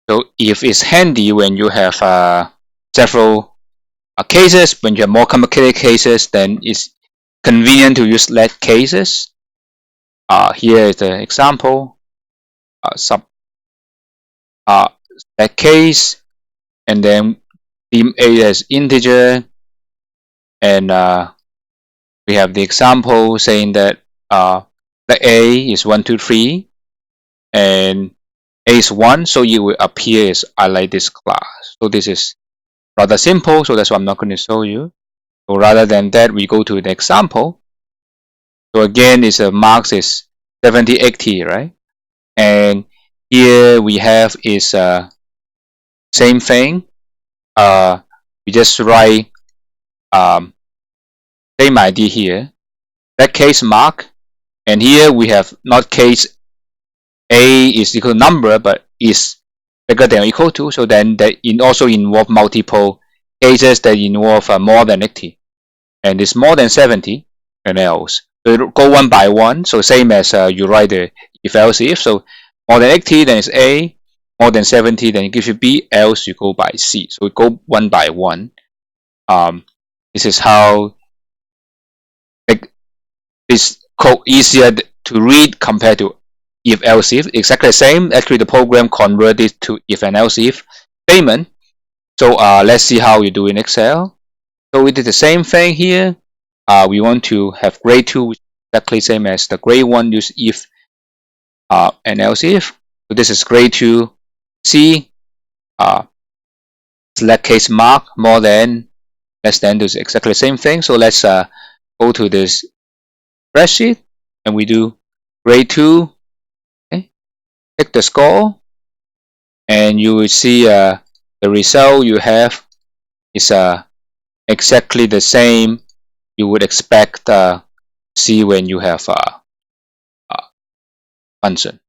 So if it's handy when you have several cases, when you have more complicated cases, then it's convenient to use let cases. Here is the example. Sub let case, and then deem A as integer, and we have the example saying that let A is 1, 2, 3, and A is 1, so it will appear as I like this class. So this is rather simple, so that's why I'm not going to show you. So rather than that, we go to the example. So again, it's a marks is 70, 80, right? And here we have is same thing. We just write same idea here. That case mark, and here we have not case A is equal to number, but is bigger than or equal to. So then that also involve multiple cases that involve more than 80, and it's more than 70, and else. So go one by one. So same as you write the if else if. So more than 80, then it's A. More than 70, then it gives you B. Else you go by C. So we go one by one. This is how this code easier to read compared to if else if. Exactly the same. Actually, the program converted to if and else if statement. So let's see how you do in Excel. So we did the same thing here. We want to have grade 2, which is exactly same as the grade 1. Use if and else if. So this is grade 2. C. Select case mark more than less than. Do exactly the same thing. So let's go to this spreadsheet, and we do grade 2. Okay. Take the score, and you will see the result you have is exactly the same you would expect see when you have a function.